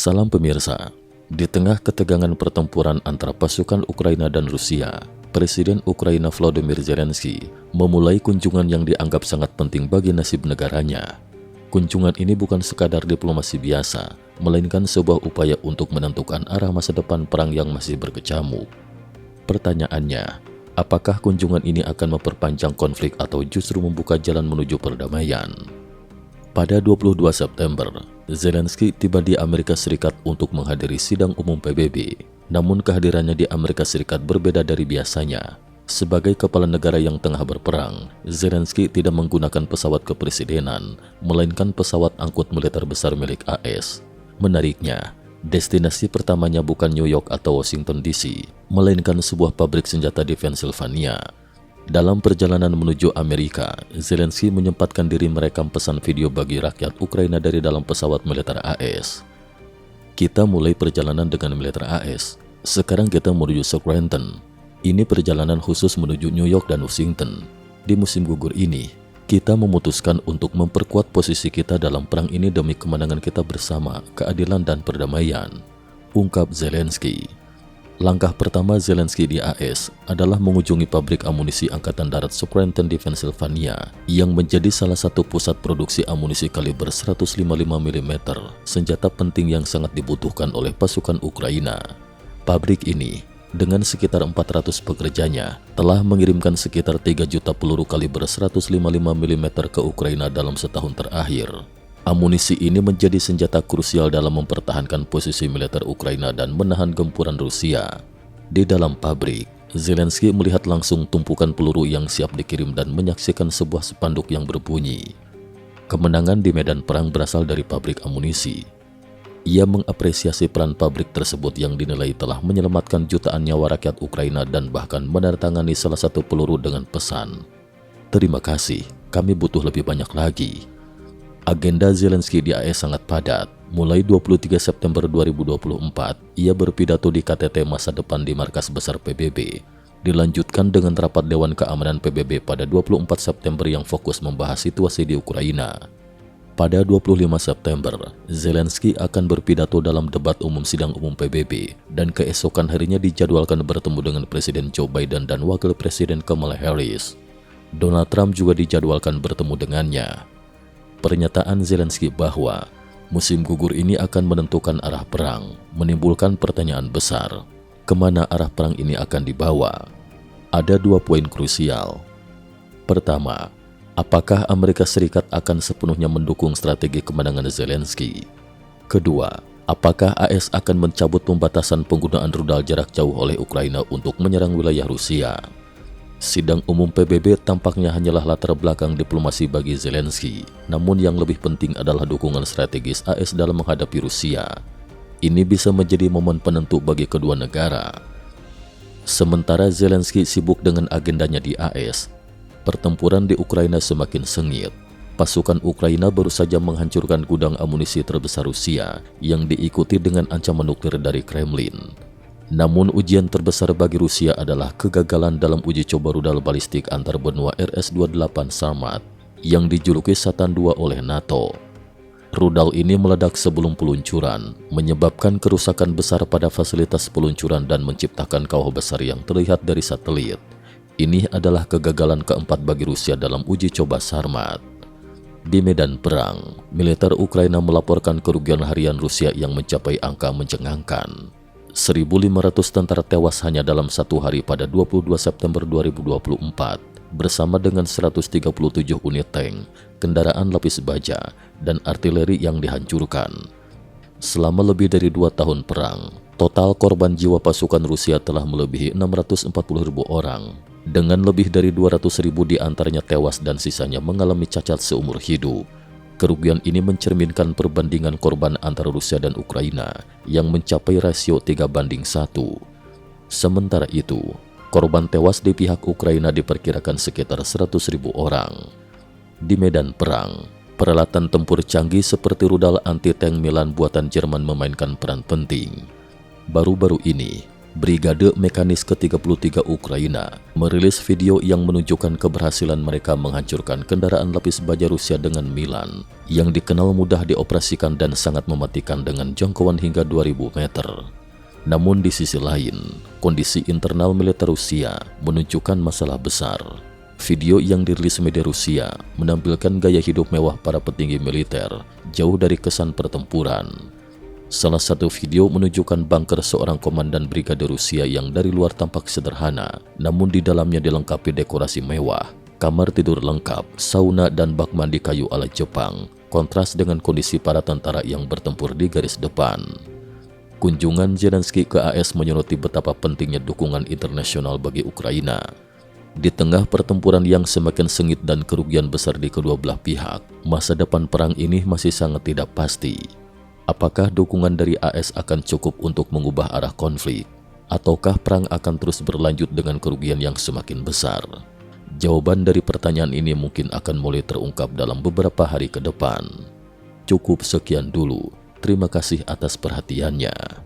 Salam pemirsa, di tengah ketegangan pertempuran antara pasukan Ukraina dan Rusia, Presiden Ukraina Volodymyr Zelensky memulai kunjungan yang dianggap sangat penting bagi nasib negaranya. Kunjungan ini bukan sekadar diplomasi biasa, melainkan sebuah upaya untuk menentukan arah masa depan perang yang masih berkecamuk. Pertanyaannya, apakah kunjungan ini akan memperpanjang konflik atau justru membuka jalan menuju perdamaian? Pada 22 September, Zelensky tiba di Amerika Serikat untuk menghadiri sidang umum PBB. Namun kehadirannya di Amerika Serikat berbeda dari biasanya. Sebagai kepala negara yang tengah berperang, Zelensky tidak menggunakan pesawat kepresidenan, melainkan pesawat angkut militer besar milik AS. Menariknya, destinasi pertamanya bukan New York atau Washington DC, melainkan sebuah pabrik senjata di Pennsylvania. Dalam perjalanan menuju Amerika, Zelensky menyempatkan diri merekam pesan video bagi rakyat Ukraina dari dalam pesawat militer AS. Kita mulai perjalanan dengan militer AS. Sekarang kita menuju Scranton. Ini perjalanan khusus menuju New York dan Washington. Di musim gugur ini, kita memutuskan untuk memperkuat posisi kita dalam perang ini demi kemenangan kita bersama, keadilan dan perdamaian, ungkap Zelensky. Langkah pertama Zelensky di AS adalah mengunjungi pabrik amunisi Angkatan Darat Scranton di Pennsylvania yang menjadi salah satu pusat produksi amunisi kaliber 155 mm, senjata penting yang sangat dibutuhkan oleh pasukan Ukraina. Pabrik ini, dengan sekitar 400 pekerjanya, telah mengirimkan sekitar 3 juta peluru kaliber 155 mm ke Ukraina dalam setahun terakhir. Amunisi ini menjadi senjata krusial dalam mempertahankan posisi militer Ukraina dan menahan gempuran Rusia. Di dalam pabrik, Zelensky melihat langsung tumpukan peluru yang siap dikirim dan menyaksikan sebuah spanduk yang berbunyi, "Kemenangan di medan perang berasal dari pabrik amunisi." Ia mengapresiasi peran pabrik tersebut yang dinilai telah menyelamatkan jutaan nyawa rakyat Ukraina dan bahkan menandatangani salah satu peluru dengan pesan, "Terima kasih, kami butuh lebih banyak lagi." Agenda Zelensky di AS sangat padat. Mulai 23 September 2024, ia berpidato di KTT masa depan di markas besar PBB. Dilanjutkan dengan rapat Dewan Keamanan PBB pada 24 September yang fokus membahas situasi di Ukraina. Pada 25 September, Zelensky akan berpidato dalam debat umum sidang umum PBB dan keesokan harinya dijadwalkan bertemu dengan Presiden Joe Biden dan Wakil Presiden Kamala Harris. Donald Trump juga dijadwalkan bertemu dengannya. Pernyataan Zelensky bahwa musim gugur ini akan menentukan arah perang menimbulkan pertanyaan besar. Kemana arah perang ini akan dibawa? Ada 2 poin krusial. Pertama, apakah Amerika Serikat akan sepenuhnya mendukung strategi kemenangan Zelensky? Kedua, apakah AS akan mencabut pembatasan penggunaan rudal jarak jauh oleh Ukraina untuk menyerang wilayah Rusia? Sidang umum PBB tampaknya hanyalah latar belakang diplomasi bagi Zelensky, namun yang lebih penting adalah dukungan strategis AS dalam menghadapi Rusia. Ini bisa menjadi momen penentu bagi kedua negara. Sementara Zelensky sibuk dengan agendanya di AS, pertempuran di Ukraina semakin sengit. Pasukan Ukraina baru saja menghancurkan gudang amunisi terbesar Rusia yang diikuti dengan ancaman nuklir dari Kremlin. Namun ujian terbesar bagi Rusia adalah kegagalan dalam uji coba rudal balistik antar benua RS-28 Sarmat yang dijuluki Satan II oleh NATO. Rudal ini meledak sebelum peluncuran, menyebabkan kerusakan besar pada fasilitas peluncuran dan menciptakan kawah besar yang terlihat dari satelit. Ini adalah kegagalan keempat bagi Rusia dalam uji coba Sarmat. Di medan perang, militer Ukraina melaporkan kerugian harian Rusia yang mencapai angka mencengangkan. 1.500 tentara tewas hanya dalam satu hari pada 22 September 2024 bersama dengan 137 unit tank, kendaraan lapis baja, dan artileri yang dihancurkan. Selama lebih dari 2 tahun perang, total korban jiwa pasukan Rusia telah melebihi 640.000 orang, dengan lebih dari 200.000 diantaranya tewas dan sisanya mengalami cacat seumur hidup. Kerugian ini mencerminkan perbandingan korban antara Rusia dan Ukraina yang mencapai rasio 3:1. Sementara itu, korban tewas di pihak Ukraina diperkirakan sekitar 100.000 orang. Di medan perang, peralatan tempur canggih seperti rudal anti-tank Milan buatan Jerman memainkan peran penting. Baru-baru ini, Brigade Mekanis ke-33 Ukraina merilis video yang menunjukkan keberhasilan mereka menghancurkan kendaraan lapis baja Rusia dengan Milan yang dikenal mudah dioperasikan dan sangat mematikan dengan jangkauan hingga 2000 meter. Namun di sisi lain, kondisi internal militer Rusia menunjukkan masalah besar. Video yang dirilis media Rusia menampilkan gaya hidup mewah para petinggi militer jauh dari kesan pertempuran. Salah satu video menunjukkan bunker seorang komandan brigade Rusia yang dari luar tampak sederhana, namun di dalamnya dilengkapi dekorasi mewah, kamar tidur lengkap, sauna dan bak mandi kayu ala Jepang, kontras dengan kondisi para tentara yang bertempur di garis depan. Kunjungan Zelensky ke AS menyoroti betapa pentingnya dukungan internasional bagi Ukraina. Di tengah pertempuran yang semakin sengit dan kerugian besar di kedua belah pihak, masa depan perang ini masih sangat tidak pasti. Apakah dukungan dari AS akan cukup untuk mengubah arah konflik? Ataukah perang akan terus berlanjut dengan kerugian yang semakin besar? Jawaban dari pertanyaan ini mungkin akan mulai terungkap dalam beberapa hari ke depan. Cukup sekian dulu. Terima kasih atas perhatiannya.